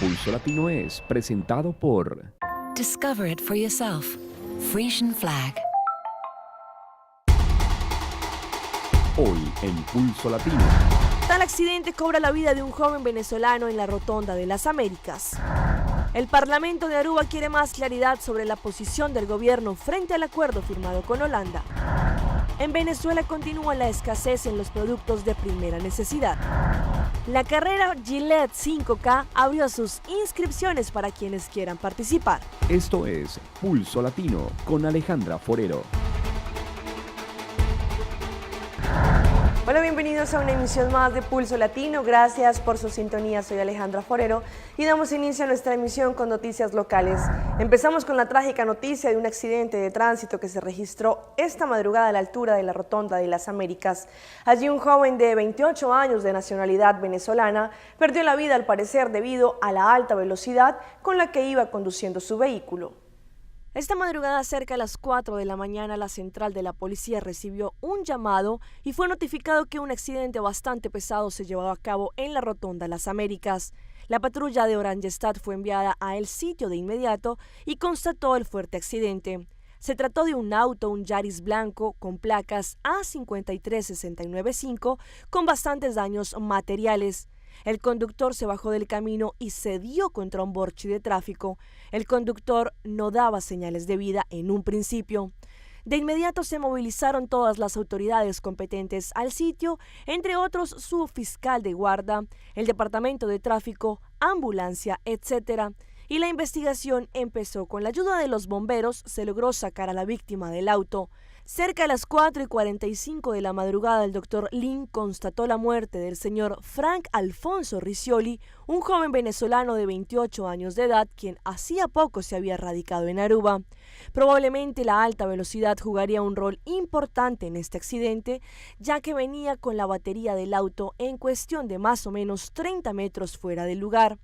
Pulso Latino es presentado por Discover it for yourself. Frisian Flag. Hoy en Pulso Latino. Tal accidente cobra la vida de un joven venezolano en la Rotonda de las Américas. El Parlamento de Aruba quiere más claridad sobre la posición del gobierno frente al acuerdo firmado con Holanda. En Venezuela continúa la escasez en los productos de primera necesidad. La carrera Gillette 5K abrió sus inscripciones para quienes quieran participar. Esto es Pulso Latino con Alejandra Forero. Hola, bienvenidos a una emisión más de Pulso Latino. Gracias por su sintonía. Soy Alejandra Forero y damos inicio a nuestra emisión con noticias locales. Empezamos con la trágica noticia de un accidente de tránsito que se registró esta madrugada a la altura de la Rotonda de las Américas. Allí un joven de 28 años de nacionalidad venezolana perdió la vida al parecer debido a la alta velocidad con la que iba conduciendo su vehículo. Esta madrugada, cerca de las 4 de la mañana, la central de la policía recibió un llamado y fue notificado que un accidente bastante pesado se llevaba a cabo en la Rotonda de las Américas. La patrulla de Orangestad fue enviada a el sitio de inmediato y constató el fuerte accidente. Se trató de un auto, un Yaris blanco, con placas A53695, con bastantes daños materiales. El conductor se bajó del camino y se dio contra un borchi de tráfico. El conductor no daba señales de vida en un principio. De inmediato se movilizaron todas las autoridades competentes al sitio, entre otros su fiscal de guarda, el departamento de tráfico, ambulancia, etc. Y la investigación empezó. Con la ayuda de los bomberos se logró sacar a la víctima del auto. Cerca de las 4:45 de la madrugada, el doctor Lin constató la muerte del señor Frank Alfonso Riccioli, un joven venezolano de 28 años de edad, quien hacía poco se había radicado en Aruba. Probablemente la alta velocidad jugaría un rol importante en este accidente, ya que venía con la batería del auto en cuestión de más o menos 30 metros fuera del lugar.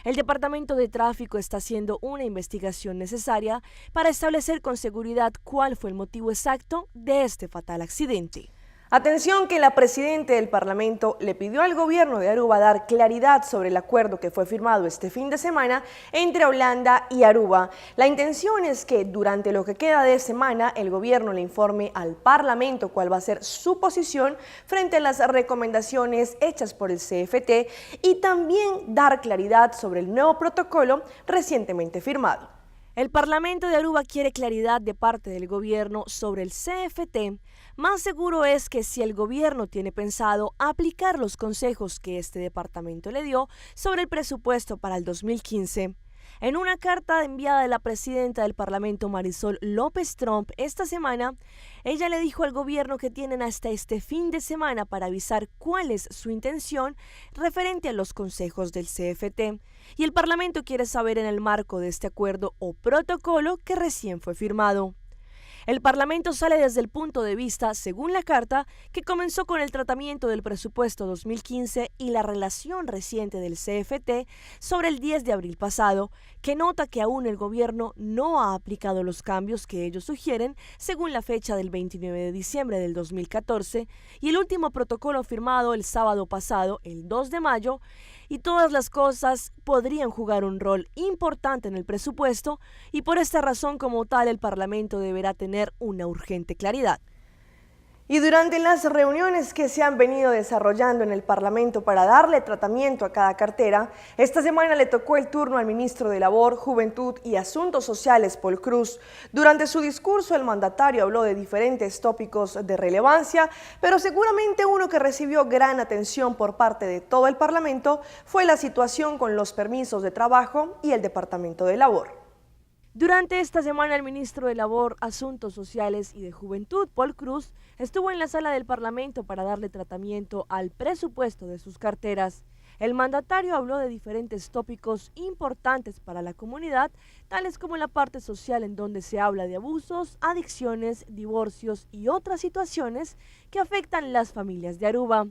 El Departamento de Tráfico está haciendo una investigación necesaria para establecer con seguridad cuál fue el motivo exacto de este fatal accidente. Atención, que la presidenta del Parlamento le pidió al gobierno de Aruba dar claridad sobre el acuerdo que fue firmado este fin de semana entre Holanda y Aruba. La intención es que durante lo que queda de semana el gobierno le informe al Parlamento cuál va a ser su posición frente a las recomendaciones hechas por el CFT y también dar claridad sobre el nuevo protocolo recientemente firmado. El Parlamento de Aruba quiere claridad de parte del gobierno sobre el CFT. Más seguro es que si el gobierno tiene pensado aplicar los consejos que este departamento le dio sobre el presupuesto para el 2015. En una carta enviada de la presidenta del Parlamento, Marisol López Trump, esta semana, ella le dijo al gobierno que tienen hasta este fin de semana para avisar cuál es su intención referente a los consejos del CFT. Y el Parlamento quiere saber en el marco de este acuerdo o protocolo que recién fue firmado. El Parlamento sale desde el punto de vista, según la carta, que comenzó con el tratamiento del presupuesto 2015 y la relación reciente del CFT sobre el 10 de abril pasado, que nota que aún el gobierno no ha aplicado los cambios que ellos sugieren según la fecha del 29 de diciembre del 2014 y el último protocolo firmado el sábado pasado, el 2 de mayo, y todas las cosas podrían jugar un rol importante en el presupuesto y por esta razón como tal el Parlamento deberá tener una urgente claridad. Y durante las reuniones que se han venido desarrollando en el Parlamento para darle tratamiento a cada cartera, esta semana le tocó el turno al ministro de Labor, Juventud y Asuntos Sociales, Paul Cruz. Durante su discurso, el mandatario habló de diferentes tópicos de relevancia, pero seguramente uno que recibió gran atención por parte de todo el Parlamento fue la situación con los permisos de trabajo y el Departamento de Labor. Durante esta semana, el ministro de Labor, Asuntos Sociales y de Juventud, Paul Cruz, estuvo en la sala del Parlamento para darle tratamiento al presupuesto de sus carteras. El mandatario habló de diferentes tópicos importantes para la comunidad, tales como la parte social en donde se habla de abusos, adicciones, divorcios y otras situaciones que afectan las familias de Aruba.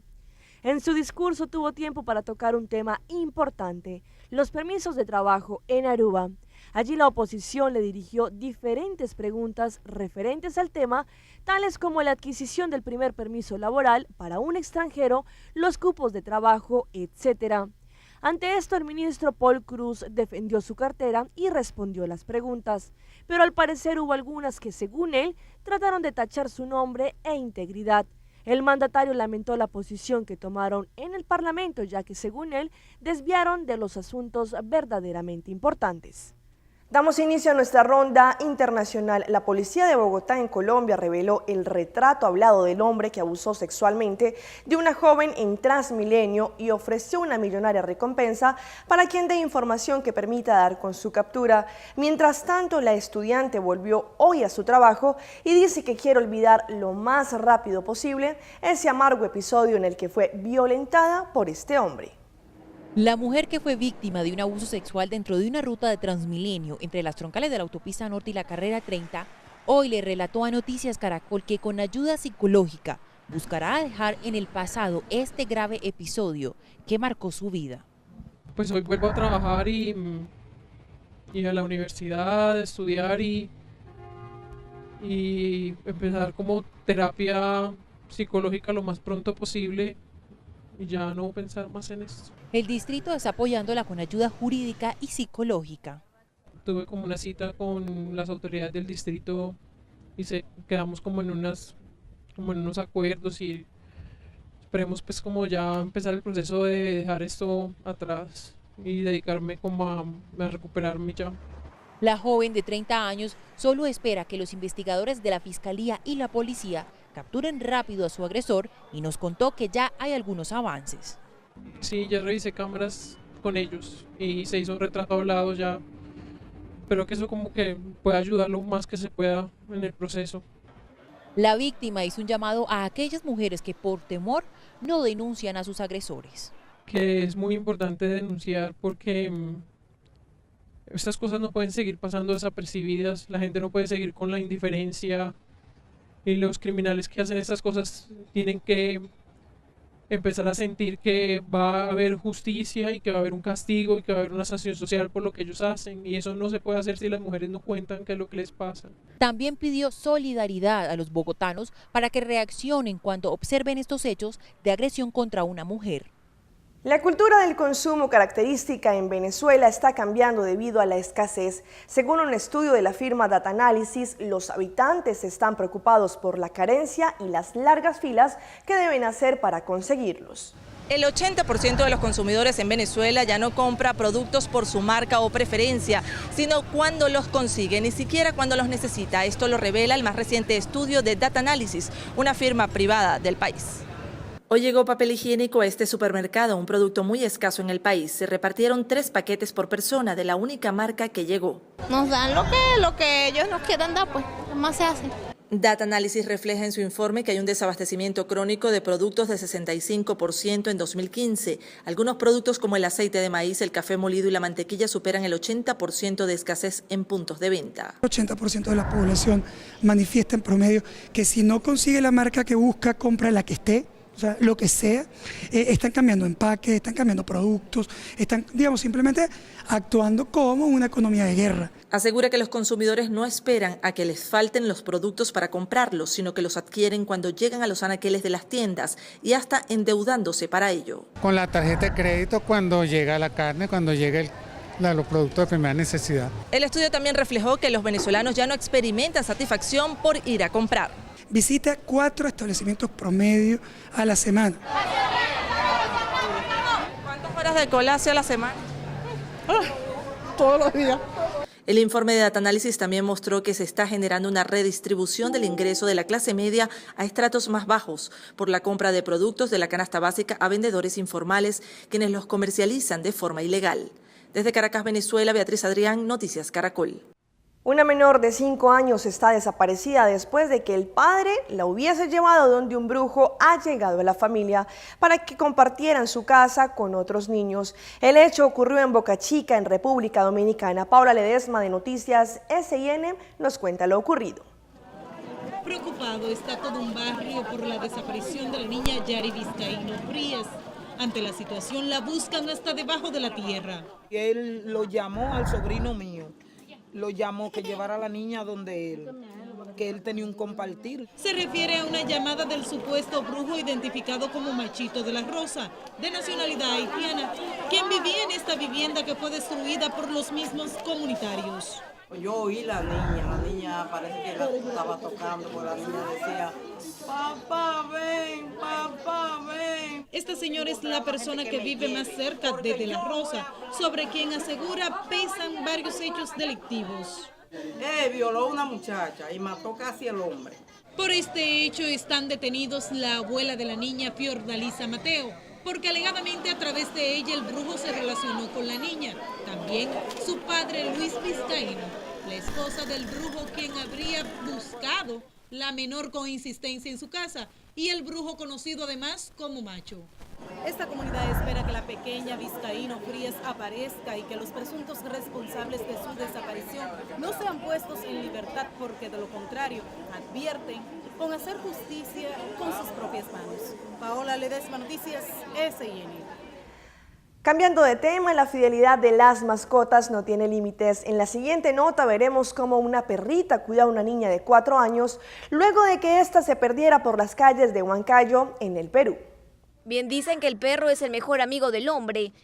En su discurso tuvo tiempo para tocar un tema importante, los permisos de trabajo en Aruba. Allí la oposición le dirigió diferentes preguntas referentes al tema, tales como la adquisición del primer permiso laboral para un extranjero, los cupos de trabajo, etc. Ante esto, el ministro Paul Cruz defendió su cartera y respondió las preguntas, pero al parecer hubo algunas que, según él, trataron de tachar su nombre e integridad. El mandatario lamentó la posición que tomaron en el Parlamento, ya que, según él, desviaron de los asuntos verdaderamente importantes. Damos inicio a nuestra ronda internacional. La policía de Bogotá, en Colombia, reveló el retrato hablado del hombre que abusó sexualmente de una joven en Transmilenio y ofreció una millonaria recompensa para quien dé información que permita dar con su captura. Mientras tanto, la estudiante volvió hoy a su trabajo y dice que quiere olvidar lo más rápido posible ese amargo episodio en el que fue violentada por este hombre. La mujer que fue víctima de un abuso sexual dentro de una ruta de Transmilenio entre las troncales de la autopista norte y la carrera 30, hoy le relató a Noticias Caracol que con ayuda psicológica buscará dejar en el pasado este grave episodio que marcó su vida. Pues hoy vuelvo a trabajar y a la universidad, a estudiar y empezar como terapia psicológica lo más pronto posible y ya no pensar más en esto. El distrito está apoyándola con ayuda jurídica y psicológica. Tuve como una cita con las autoridades del distrito y quedamos como en unos acuerdos y esperemos pues como ya empezar el proceso de dejar esto atrás y dedicarme como a recuperarme ya. La joven de 30 años solo espera que los investigadores de la Fiscalía y la policía capturen rápido a su agresor y nos contó que ya hay algunos avances. Sí, ya revisé cámaras con ellos y se hizo un retrato hablado ya. Espero que eso como que pueda ayudar lo más que se pueda en el proceso. La víctima hizo un llamado a aquellas mujeres que por temor no denuncian a sus agresores. Que es muy importante denunciar porque estas cosas no pueden seguir pasando desapercibidas, la gente no puede seguir con la indiferencia y los criminales que hacen estas cosas tienen que empezar a sentir que va a haber justicia y que va a haber un castigo y que va a haber una sanción social por lo que ellos hacen y eso no se puede hacer si las mujeres no cuentan qué es lo que les pasa. También pidió solidaridad a los bogotanos para que reaccionen cuando observen estos hechos de agresión contra una mujer. La cultura del consumo característica en Venezuela está cambiando debido a la escasez. Según un estudio de la firma Data Analysis, los habitantes están preocupados por la carencia y las largas filas que deben hacer para conseguirlos. El 80% de los consumidores en Venezuela ya no compra productos por su marca o preferencia, sino cuando los consigue, ni siquiera cuando los necesita. Esto lo revela el más reciente estudio de Data Analysis, una firma privada del país. Hoy llegó papel higiénico a este supermercado, un producto muy escaso en el país. Se repartieron 3 paquetes por persona de la única marca que llegó. Nos dan lo que ellos nos quieran dar, pues, más se hace. Data Analysis refleja en su informe que hay un desabastecimiento crónico de productos de 65% en 2015. Algunos productos como el aceite de maíz, el café molido y la mantequilla superan el 80% de escasez en puntos de venta. El 80% de la población manifiesta en promedio que si no consigue la marca que busca, compra la que esté. O sea, lo que sea, están cambiando empaques, están cambiando productos, están, digamos, simplemente actuando como una economía de guerra. Asegura que los consumidores no esperan a que les falten los productos para comprarlos, sino que los adquieren cuando llegan a los anaqueles de las tiendas y hasta endeudándose para ello. Con la tarjeta de crédito cuando llega la carne, cuando llega los productos de primera necesidad. El estudio también reflejó que los venezolanos ya no experimentan satisfacción por ir a comprar. Visita 4 establecimientos promedio a la semana. ¿Cuántas horas de cola hace a la semana? Todos los días. El informe de Data Analysis también mostró que se está generando una redistribución del ingreso de la clase media a estratos más bajos por la compra de productos de la canasta básica a vendedores informales, quienes los comercializan de forma ilegal. Desde Caracas, Venezuela, Beatriz Adrián, Noticias Caracol. Una menor de 5 años está desaparecida después de que el padre la hubiese llevado donde un brujo ha llegado a la familia para que compartieran su casa con otros niños. El hecho ocurrió en Boca Chica, en República Dominicana. Paula Ledesma, de Noticias SIN, nos cuenta lo ocurrido. Preocupado está todo un barrio por la desaparición de la niña Yari Vizcaíno Frías. Ante la situación, la buscan hasta debajo de la tierra. Él lo llamó al sobrino mío. Lo llamó que llevara a la niña donde él. que él tenía un compartir. Se refiere a una llamada del supuesto brujo identificado como Machito de la Rosa, de nacionalidad haitiana, quien vivía en esta vivienda que fue destruida por los mismos comunitarios. Yo oí la niña parece que la estaba tocando, porque la niña decía, papá, ven, papá, ven. Esta señora es la persona que vive más cerca de De la Rosa, sobre quien asegura pesan varios hechos delictivos. Violó a una muchacha y mató casi al hombre. Por este hecho están detenidos la abuela de la niña, Fiordalisa Mateo, porque alegadamente a través de ella el brujo se relacionó con la niña. También su padre Luis Vizcaíno, la esposa del brujo, quien habría buscado la menor con insistencia en su casa, y el brujo conocido además como Macho. Esta comunidad espera que la pequeña Vizcaíno Frías aparezca y que los presuntos responsables de su desaparición no sean puestos en libertad, porque de lo contrario advierten con hacer justicia con sus propias manos. Paola Ledesma, Noticias SIN. Cambiando de tema, la fidelidad de las mascotas no tiene límites. En la siguiente nota veremos cómo una perrita cuida a una niña de 4 años luego de que ésta se perdiera por las calles de Huancayo, en el Perú. Bien dicen que el perro es el mejor amigo del hombre.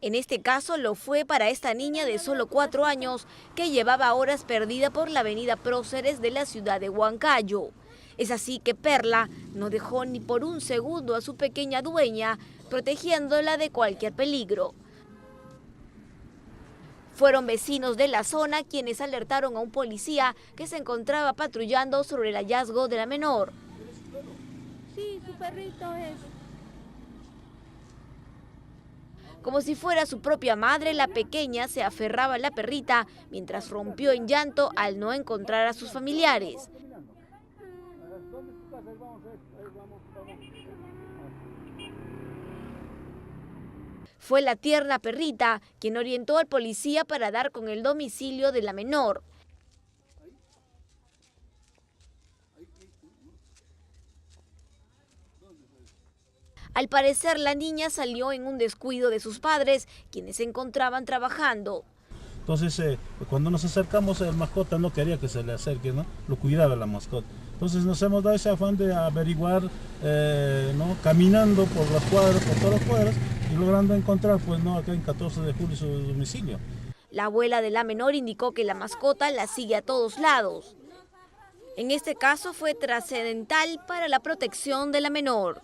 En este caso lo fue para esta niña de solo 4 años que llevaba horas perdida por la avenida Próceres de la ciudad de Huancayo. Es así que Perla no dejó ni por un segundo a su pequeña dueña, protegiéndola de cualquier peligro. Fueron vecinos de la zona quienes alertaron a un policía que se encontraba patrullando sobre el hallazgo de la menor. Sí, su perrito es. Como si fuera su propia madre, la pequeña se aferraba a la perrita mientras rompió en llanto al no encontrar a sus familiares. Fue la tierna perrita quien orientó al policía para dar con el domicilio de la menor. Al parecer, la niña salió en un descuido de sus padres, quienes se encontraban trabajando. Entonces, cuando nos acercamos, el mascota no quería que se le acerque, ¿no? Lo cuidaba la mascota. Entonces nos hemos dado ese afán de averiguar, ¿no? Caminando por las cuadras, por todas las cuadras, y logrando encontrar, pues, ¿no? Acá en 14 de julio su domicilio. La abuela de la menor indicó que la mascota la sigue a todos lados. En este caso fue trascendental para la protección de la menor.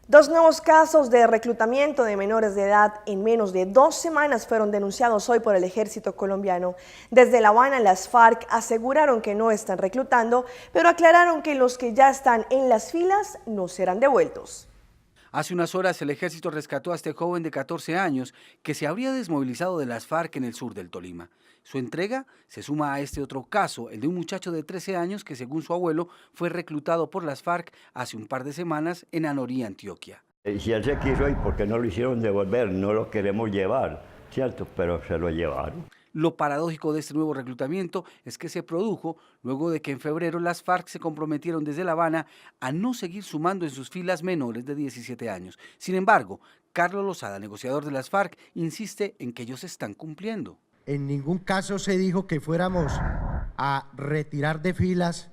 2 nuevos casos de reclutamiento de menores de edad en menos de 2 semanas fueron denunciados hoy por el ejército colombiano. Desde La Habana, las FARC aseguraron que no están reclutando, pero aclararon que los que ya están en las filas no serán devueltos. Hace unas horas el ejército rescató a este joven de 14 años que se habría desmovilizado de las FARC en el sur del Tolima. Su entrega se suma a este otro caso, el de un muchacho de 13 años que, según su abuelo, fue reclutado por las FARC hace un par de semanas en Anorí, Antioquia. Si él se quiso ir, ¿por qué no lo hicieron devolver? No lo queremos llevar, ¿cierto? Pero se lo llevaron. Lo paradójico de este nuevo reclutamiento es que se produjo luego de que en febrero las FARC se comprometieron desde La Habana a no seguir sumando en sus filas menores de 17 años. Sin embargo, Carlos Lozada, negociador de las FARC, insiste en que ellos están cumpliendo. En ningún caso se dijo que fuéramos a retirar de filas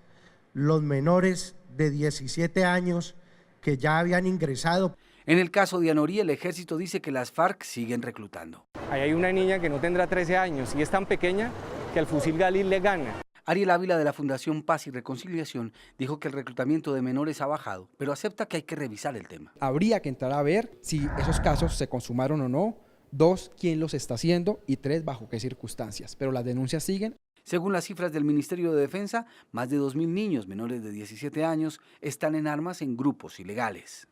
los menores de 17 años que ya habían ingresado. En el caso de Anorí, el ejército dice que las FARC siguen reclutando. Ahí hay una niña que no tendrá 13 años y es tan pequeña que al fusil Galil le gana. Ariel Ávila, de la Fundación Paz y Reconciliación, dijo que el reclutamiento de menores ha bajado, pero acepta que hay que revisar el tema. Habría que entrar a ver si esos casos se consumaron o no, 2, quién los está haciendo y 3, bajo qué circunstancias, pero las denuncias siguen. Según las cifras del Ministerio de Defensa, más de 2.000 niños menores de 17 años están en armas en grupos ilegales.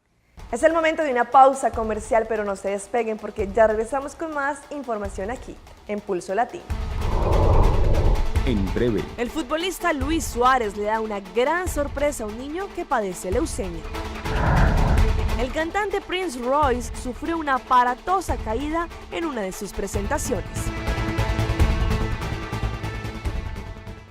Es el momento de una pausa comercial, pero no se despeguen porque ya regresamos con más información aquí, en Pulso Latino. En breve. El futbolista Luis Suárez le da una gran sorpresa a un niño que padece leucemia. El cantante Prince Royce sufrió una aparatosa caída en una de sus presentaciones.